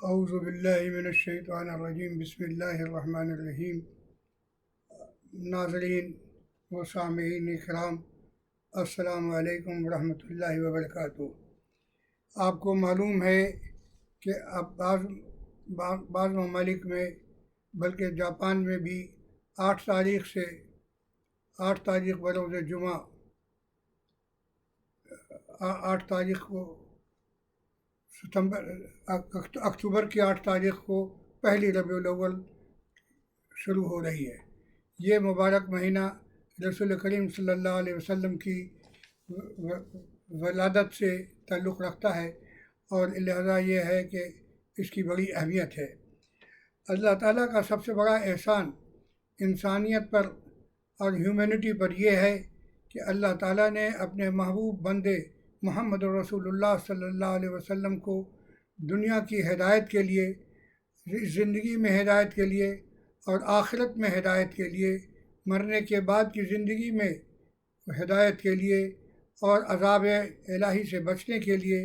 اعوذ باللہ من الشیطان الرجیم بسم اللہ الرحمن الرحیم۔ ناظرین و سامعین کرام، السلام علیکم ورحمۃ اللہ وبرکاتہ۔ آپ کو معلوم ہے کہ اب بعض ممالک میں بلکہ جاپان میں بھی 8 تاریخ بروز جمعہ 8 تاریخ کو اکتوبر کی 8 تاریخ کو پہلی ربیع الاول شروع ہو رہی ہے۔ یہ مبارک مہینہ رسول کریم صلی اللہ علیہ وسلم کی ولادت سے تعلق رکھتا ہے، اور لہذا یہ ہے کہ اس کی بڑی اہمیت ہے۔ اللہ تعالیٰ کا سب سے بڑا احسان انسانیت پر اور ہیومینٹی پر یہ ہے کہ اللہ تعالیٰ نے اپنے محبوب بندے محمد رسول اللہ صلی اللہ علیہ وسلم کو دنیا کی ہدایت کے لیے، زندگی میں ہدایت کے لیے اور آخرت میں ہدایت کے لیے، مرنے کے بعد کی زندگی میں ہدایت کے لیے اور عذاب الہی سے بچنے کے لیے،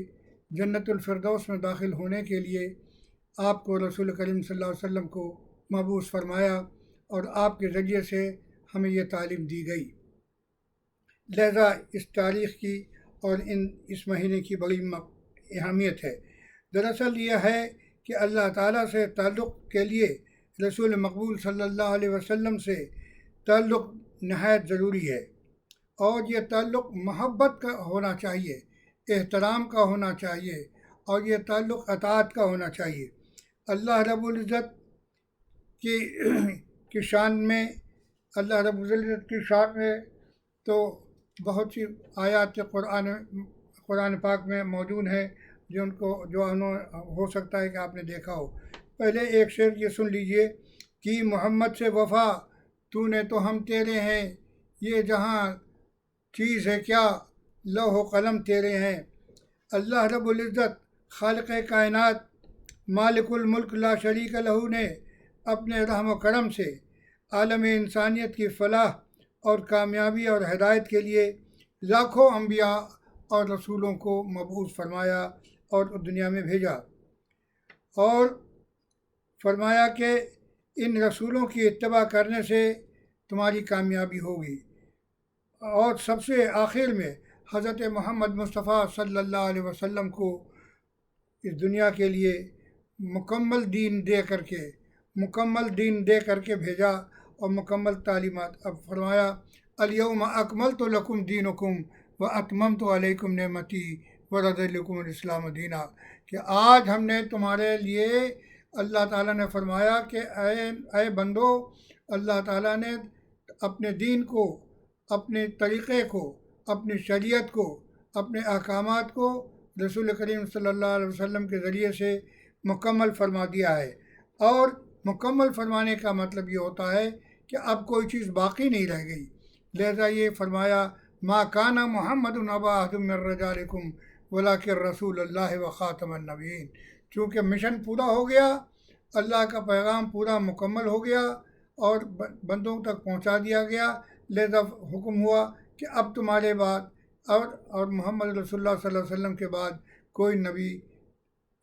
جنت الفردوس میں داخل ہونے کے لیے آپ کو رسول کریم صلی اللہ علیہ وسلم کو مبعوث فرمایا، اور آپ کے ذریعے سے ہمیں یہ تعلیم دی گئی۔ لہذا اس تاریخ کی اور اس مہینے کی بڑی اہمیت ہے۔ دراصل یہ ہے کہ اللہ تعالیٰ سے تعلق کے لیے رسول مقبول صلی اللہ علیہ وسلم سے تعلق نہایت ضروری ہے، اور یہ تعلق محبت کا ہونا چاہیے، احترام کا ہونا چاہیے، اور یہ تعلق اطاعت کا ہونا چاہیے۔ اللہ رب العزت کی شان میں تو بہت سی آیات قرآن پاک میں موجود ہیں جو ہو سکتا ہے کہ آپ نے دیکھا ہو۔ پہلے ایک شعر یہ سن لیجئے کہ محمد سے وفا تو نے تو ہم تیرے ہیں، یہ جہاں چیز ہے کیا لوح و قلم تیرے ہیں۔ اللہ رب العزت خالق کائنات مالک الملک لا شریک لہو نے اپنے رحم و کرم سے عالم انسانیت کی فلاح اور کامیابی اور ہدایت کے لیے لاکھوں انبیاء اور رسولوں کو مبعوث فرمایا اور دنیا میں بھیجا، اور فرمایا کہ ان رسولوں کی اتباع کرنے سے تمہاری کامیابی ہوگی۔ اور سب سے آخر میں حضرت محمد مصطفیٰ صلی اللہ علیہ وسلم کو اس دنیا کے لیے مکمل دین دے کر کے بھیجا اور مکمل تعلیمات۔ اب فرمایا الیوم اکملت لکم دینکم واتممت علیکم نعمتی ورضیت لکم الاسلام دینا، کہ آج ہم نے تمہارے لیے، اللہ تعالیٰ نے فرمایا کہ اے بندو، اللہ تعالیٰ نے اپنے دین کو، اپنے طریقے کو، اپنی شریعت کو، اپنے احکامات کو رسول کریم صلی اللہ علیہ وسلم کے ذریعے سے مکمل فرما دیا ہے۔ اور مکمل فرمانے کا مطلب یہ ہوتا ہے کہ اب کوئی چیز باقی نہیں رہ گئی۔ لہذا یہ فرمایا ما کان محمد ابا احد من رجالکم ولکن رسول اللہ و خاتم النبیین۔ چونکہ مشن پورا ہو گیا، اللہ کا پیغام پورا مکمل ہو گیا اور بندوں تک پہنچا دیا گیا، لہذا حکم ہوا کہ اب تمہارے بعد اور محمد رسول اللہ صلی اللہ علیہ وسلم کے بعد کوئی نبی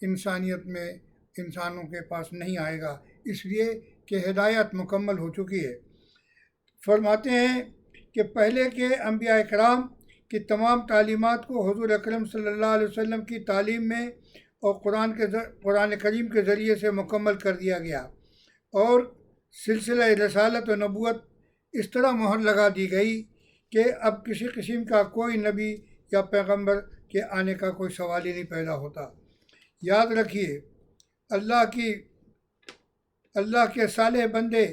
انسانیت میں انسانوں کے پاس نہیں آئے گا، اس لیے کہ ہدایت مکمل ہو چکی ہے۔ فرماتے ہیں کہ پہلے کے انبیاء کرام کی تمام تعلیمات کو حضور اکرم صلی اللہ علیہ وسلم کی تعلیم میں اور قرآن کریم کے ذریعے سے مکمل کر دیا گیا، اور سلسلہ رسالت و نبوت اس طرح مہر لگا دی گئی کہ اب کسی قسم کا کوئی نبی یا پیغمبر کے آنے کا کوئی سوال ہی نہیں پیدا ہوتا۔ یاد رکھیے، اللہ کے صالح بندے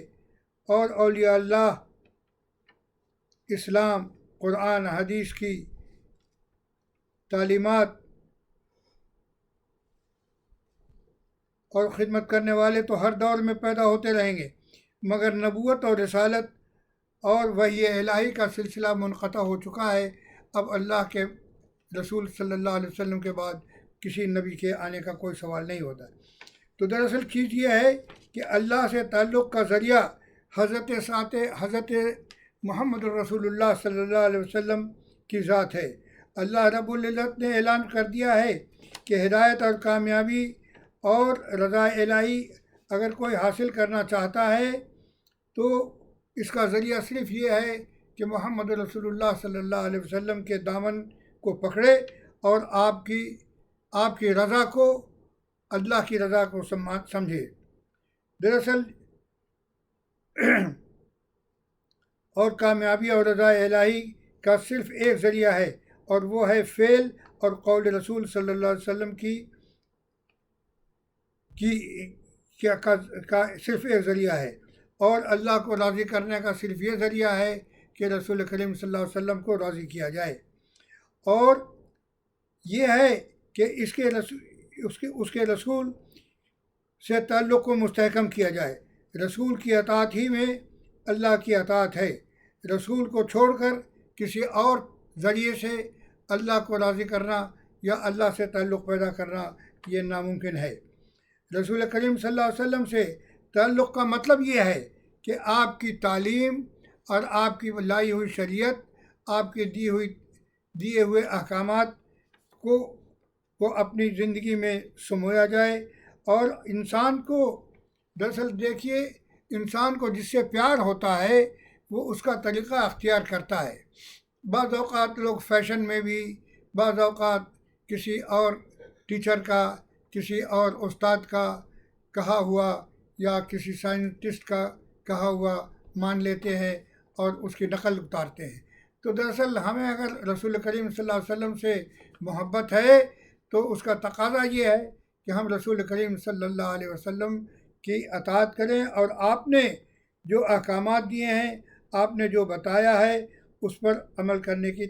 اور اولیاء اللہ اسلام، قرآن، حدیث کی تعلیمات اور خدمت کرنے والے تو ہر دور میں پیدا ہوتے رہیں گے، مگر نبوت اور رسالت اور وحی الہی کا سلسلہ منقطع ہو چکا ہے۔ اب اللہ کے رسول صلی اللہ علیہ وسلم کے بعد کسی نبی کے آنے کا کوئی سوال نہیں ہوتا۔ تو دراصل چیز یہ ہے کہ اللہ سے تعلق کا ذریعہ حضرت محمد رسول اللہ صلی اللہ علیہ وسلم کی ذات ہے۔ اللہ رب العزت نے اعلان کر دیا ہے کہ ہدایت اور کامیابی اور رضا الہی اگر کوئی حاصل کرنا چاہتا ہے تو اس کا ذریعہ صرف یہ ہے کہ محمد رسول اللہ صلی اللہ علیہ وسلم کے دامن کو پکڑے اور آپ کی رضا کو، اللہ کی رضا کو سمجھے۔ دراصل اور کامیابی اور رضا الہی کا صرف ایک ذریعہ ہے، اور وہ ہے فعل اور قول رسول صلی اللہ علیہ وسلم کا صرف ایک ذریعہ ہے، اور اللہ کو راضی کرنے کا صرف یہ ذریعہ ہے کہ رسول کریم صلی اللہ علیہ وسلم کو راضی کیا جائے، اور یہ ہے کہ اس کے رسول سے تعلق کو مستحکم کیا جائے۔ رسول کی اطاعت ہی میں اللہ کی اطاعت ہے۔ رسول کو چھوڑ کر کسی اور ذریعے سے اللہ کو راضی کرنا یا اللہ سے تعلق پیدا کرنا یہ ناممکن ہے۔ رسول کریم صلی اللہ علیہ وسلم سے تعلق کا مطلب یہ ہے کہ آپ کی تعلیم اور آپ کی لائی ہوئی شریعت، آپ کے دیے ہوئے احکامات کو اپنی زندگی میں سمویا جائے، اور انسان کو، دراصل دیکھیے، انسان کو جس سے پیار ہوتا ہے وہ اس کا طریقہ اختیار کرتا ہے۔ بعض اوقات لوگ فیشن میں بھی، بعض اوقات کسی اور ٹیچر کا، کسی اور استاد کا کہا ہوا یا کسی سائنٹسٹ کا کہا ہوا مان لیتے ہیں اور اس کی نقل اتارتے ہیں۔ تو دراصل ہمیں اگر رسول کریم صلی اللہ علیہ وسلم سے محبت ہے تو اس کا تقاضا یہ ہے کہ ہم رسول کریم صلی اللہ علیہ وسلم کی اطاعت کریں، اور آپ نے جو احکامات دیے ہیں، آپ نے جو بتایا ہے اس پر عمل کرنے کی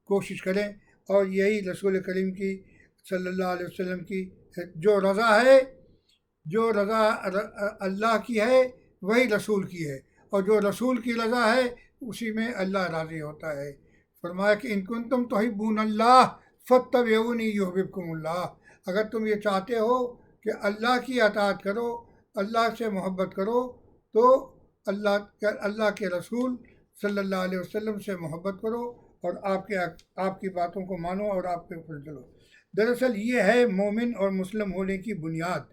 کوشش کریں، اور یہی رسول کریم کی صلی اللہ علیہ وسلم کی جو رضا ہے، جو رضا اللہ کی ہے وہی رسول کی ہے، اور جو رسول کی رضا ہے اسی میں اللہ راضی ہوتا ہے۔ فرمایا کہ ان کنتم تحبون اللہ فاتبعونی یحببکم اللہ، اگر تم یہ چاہتے ہو کہ اللہ کی اطاعت کرو، اللہ سے محبت کرو، تو اللہ کے رسول صلی اللہ علیہ وسلم سے محبت کرو اور آپ کی باتوں کو مانو اور آپ کے اوپر چلو۔ دراصل یہ ہے مومن اور مسلم ہونے کی بنیاد۔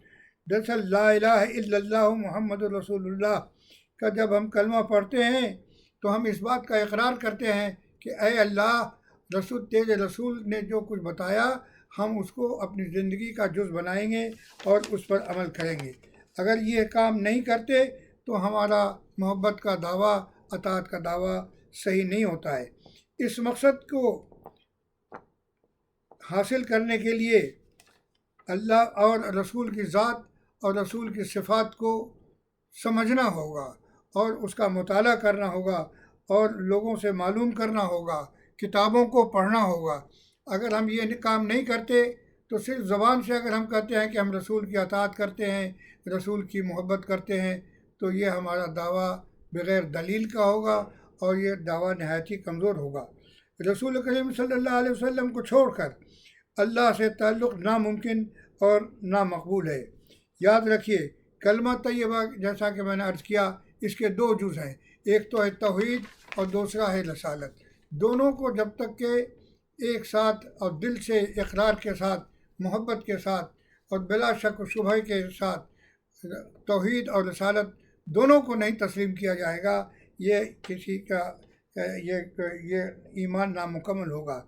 دراصل لا الہ الا اللہ محمد رسول اللہ کا جب ہم کلمہ پڑھتے ہیں تو ہم اس بات کا اقرار کرتے ہیں کہ اے اللہ، تیرے رسول نے جو کچھ بتایا ہم اس کو اپنی زندگی کا جز بنائیں گے اور اس پر عمل کریں گے۔ اگر یہ کام نہیں کرتے تو ہمارا محبت کا دعویٰ، اطاعت کا دعویٰ صحیح نہیں ہوتا ہے۔ اس مقصد کو حاصل کرنے کے لیے اللہ اور رسول کی ذات اور رسول کی صفات کو سمجھنا ہوگا اور اس کا مطالعہ کرنا ہوگا اور لوگوں سے معلوم کرنا ہوگا، کتابوں کو پڑھنا ہوگا۔ اگر ہم یہ کام نہیں کرتے تو صرف زبان سے اگر ہم کہتے ہیں کہ ہم رسول کی اطاعت کرتے ہیں، رسول کی محبت کرتے ہیں، تو یہ ہمارا دعویٰ بغیر دلیل کا ہوگا اور یہ دعویٰ نہایت ہی کمزور ہوگا۔ رسول کریم صلی اللہ علیہ وسلم کو چھوڑ کر اللہ سے تعلق ناممکن اور نامقبول ہے۔ یاد رکھیے، کلمہ طیبہ جیسا کہ میں نے عرض کیا، اس کے دو جز ہیں، ایک تو ہے توحید اور دوسرا ہے رسالت۔ دونوں کو جب تک کہ ایک ساتھ اور دل سے اقرار کے ساتھ، محبت کے ساتھ اور بلا شک و شبہ کے ساتھ توحید اور رسالت دونوں کو نہیں تسلیم کیا جائے گا، یہ کسی کا یہ ایمان نامکمل ہوگا۔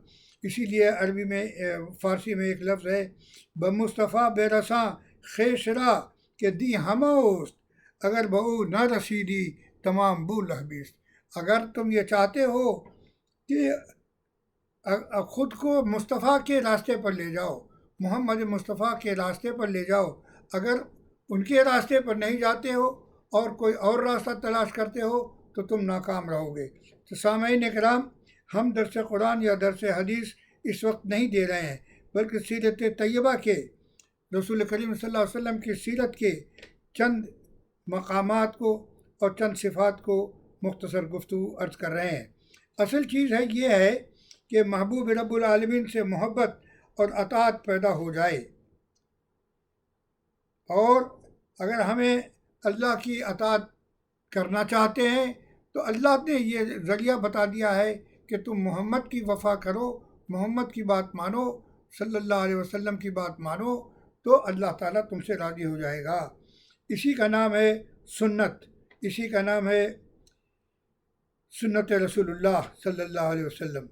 اسی لیے عربی میں، فارسی میں ایک لفظ ہے، بمصطفیٰ بے رساں خیشرا کہ دی ہماست، اگر بہو نہ رسیدی تمام بو لہبیست۔ اگر تم یہ چاہتے ہو کہ خود کو مصطفیٰ کے راستے پر لے جاؤ، محمد مصطفیٰ کے راستے پر لے جاؤ، اگر ان کے راستے پر نہیں جاتے ہو اور کوئی اور راستہ تلاش کرتے ہو تو تم ناکام رہو گے۔ تو سامعین اکرام، ہم درس قرآن یا درس حدیث اس وقت نہیں دے رہے ہیں، بلکہ سیرت طیبہ کے، رسول کریم صلی اللہ علیہ وسلم کی سیرت کے چند مقامات کو اور چند صفات کو مختصر گفتگو عرض کر رہے ہیں۔ اصل چیز ہے یہ ہے کہ محبوب رب العالمین سے محبت اور اطاعت پیدا ہو جائے، اور اگر ہمیں اللہ کی اطاعت کرنا چاہتے ہیں تو اللہ نے یہ ذریعہ بتا دیا ہے کہ تم محمد کی وفا کرو، محمد کی بات مانو، صلی اللہ علیہ وسلم کی بات مانو، تو اللہ تعالیٰ تم سے راضی ہو جائے گا۔ اسی کا نام ہے سنت، اسی کا نام ہے سنت رسول اللہ صلی اللہ علیہ وسلم۔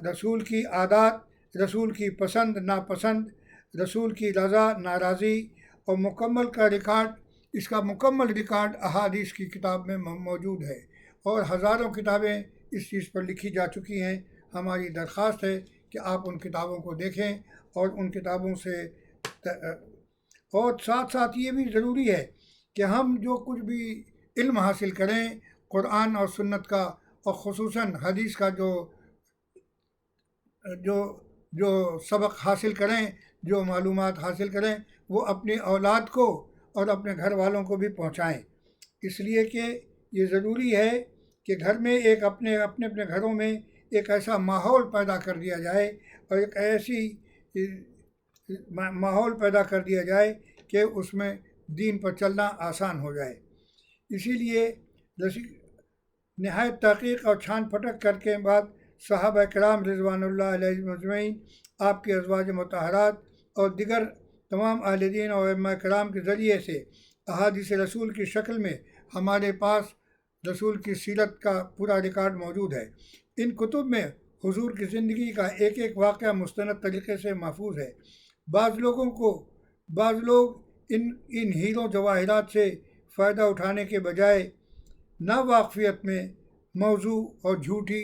رسول کی عادات، رسول کی پسند ناپسند، رسول کی رضا ناراضی اور مکمل کا ریکارڈ، اس کا مکمل ریکارڈ احادیث کی کتاب میں موجود ہے، اور ہزاروں کتابیں اس چیز پر لکھی جا چکی ہیں۔ ہماری درخواست ہے کہ آپ ان کتابوں کو دیکھیں اور ان کتابوں سے اور ساتھ ساتھ یہ بھی ضروری ہے کہ ہم جو کچھ بھی علم حاصل کریں قرآن اور سنت کا، اور خصوصاً حدیث کا جو سبق حاصل کریں، جو معلومات حاصل کریں، وہ اپنی اولاد کو اور اپنے گھر والوں کو بھی پہنچائیں، اس لیے کہ یہ ضروری ہے کہ گھر میں ایک اپنے گھروں میں ایک ایسا ماحول پیدا کر دیا جائے، اور ایک ایسی ماحول پیدا کر دیا جائے کہ اس میں دین پر چلنا آسان ہو جائے۔ اسی لیے نہایت تحقیق اور چھان پھٹک کر کے بعد صحابہ کرام رضوان اللہ علیہ مجمعین، آپ کے ازواج مطہرات اور دیگر تمام اہل دین اور ائمہ کرام کے ذریعے سے احادیث رسول کی شکل میں ہمارے پاس رسول کی سیرت کا پورا ریکارڈ موجود ہے۔ ان کتب میں حضور کی زندگی کا ایک ایک واقعہ مستند طریقے سے محفوظ ہے۔ بعض لوگ ان ہیروں جواہرات سے فائدہ اٹھانے کے بجائے ناواقفیت میں موضوع اور جھوٹی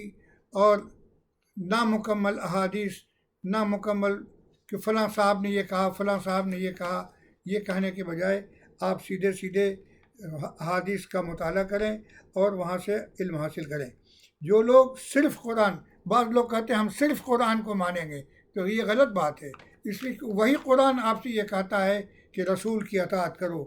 اور نامکمل احادیث، نامکمل کہ فلاں صاحب نے یہ کہا، فلاں صاحب نے یہ کہا، یہ کہنے کے بجائے آپ سیدھے احادیث کا مطالعہ کریں اور وہاں سے علم حاصل کریں۔ جو لوگ صرف قرآن، بعض لوگ کہتے ہیں ہم صرف قرآن کو مانیں گے، تو یہ غلط بات ہے، اس لیے کہ وہی قرآن آپ سے یہ کہتا ہے کہ رسول کی اطاعت کرو۔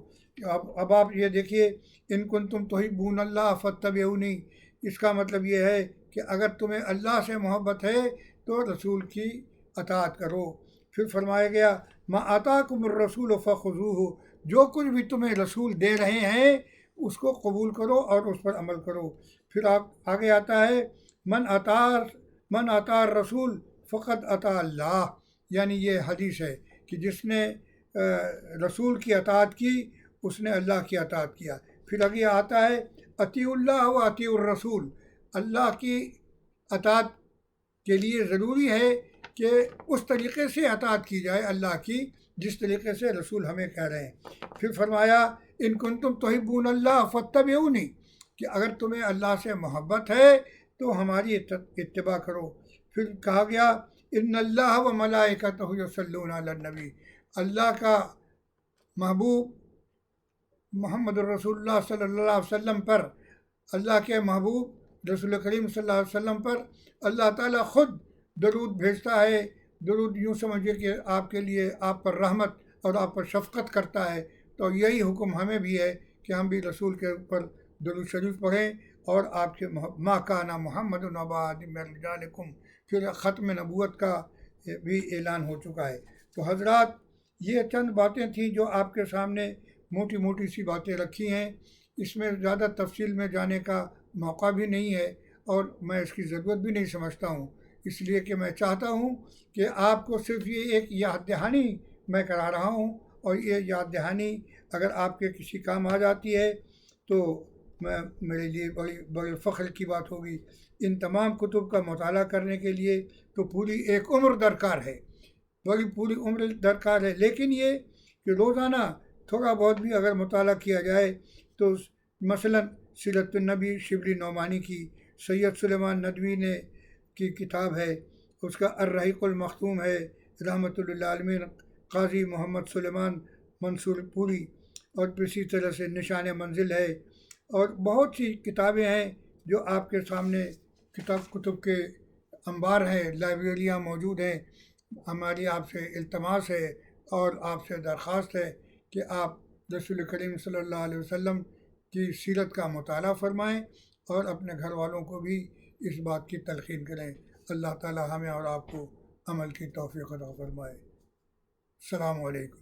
اب آپ یہ دیکھیے، ان کنتم تحبون اللہ فاتبعونی، اس کا مطلب یہ ہے کہ اگر تمہیں اللہ سے محبت ہے تو رسول کی اطاعت کرو۔ پھر فرمایا گیا ما آتاکم الرسول فخذوہ، جو کچھ بھی تمہیں رسول دے رہے ہیں اس کو قبول کرو اور اس پر عمل کرو۔ پھر آپ آگے آتا ہے من اطاع الرسول فقد اطاع اللہ، یعنی یہ حدیث ہے کہ جس نے رسول کی اطاعت کی اس نے اللہ کی اطاعت کیا۔ پھر آگے آتا ہے اطیعوا اللہ و اطیعوا الرسول، اللہ کی اطاعت کے لیے ضروری ہے کہ اس طریقے سے اطاعت کی جائے اللہ کی جس طریقے سے رسول ہمیں کہہ رہے ہیں۔ پھر فرمایا ان کنتم تحبون اللہ فاتبعونی، کہ اگر تمہیں اللہ سے محبت ہے تو ہماری اتباع کرو۔ پھر کہا گیا ان اللہ و ملائکتہ یصلون علی النبی، اللہ کا محبوب محمد الرسول اللہ صلی اللہ علیہ وسلم پر، اللہ کے محبوب رسول کریم صلی اللہ علیہ وسلم پر اللہ تعالیٰ خود درود بھیجتا ہے۔ درود یوں سمجھیے کہ آپ کے لیے، آپ پر رحمت اور آپ پر شفقت کرتا ہے، تو یہی حکم ہمیں بھی ہے کہ ہم بھی رسول کے اوپر درود شریف پڑھیں اور آپ کے ما کان محمد ابا احد من رجالکم، پھر ختم نبوت کا بھی اعلان ہو چکا ہے۔ تو حضرات، یہ چند باتیں تھیں جو آپ کے سامنے موٹی موٹی سی باتیں رکھی ہیں، اس میں زیادہ تفصیل میں جانے کا موقع بھی نہیں ہے اور میں اس کی ضرورت بھی نہیں سمجھتا ہوں، اس لیے کہ میں چاہتا ہوں کہ آپ کو صرف یہ ایک یاد دہانی میں کرا رہا ہوں، اور یہ یاد دہانی اگر آپ کے کسی کام آ جاتی ہے تو میرے لیے بڑے فخر کی بات ہوگی۔ ان تمام کتب کا مطالعہ کرنے کے لیے تو پوری ایک عمر درکار ہے، پوری عمر درکار ہے، لیکن یہ کہ روزانہ تھوڑا بہت بھی اگر مطالعہ کیا جائے تو مثلاً سیرت النبی شبلی نعمانی کی، سید سلیمان ندوی نے کی کتاب ہے، اس کا الرحیق المختوم ہے، رحمۃ للعالمین قاضی محمد سلیمان منصور پوری، اور اسی طرح سے نشان منزل ہے، اور بہت سی کتابیں ہیں جو آپ کے سامنے کتب کے انبار ہیں، لائبریریاں موجود ہیں۔ ہماری آپ سے التماس ہے اور آپ سے درخواست ہے کہ آپ رسول کریم صلی اللہ علیہ وسلم کی سیرت کا مطالعہ فرمائیں اور اپنے گھر والوں کو بھی اس بات کی تلقین کریں۔ اللہ تعالی ہمیں اور آپ کو عمل کی توفیق عطا فرمائے۔ السلام علیکم۔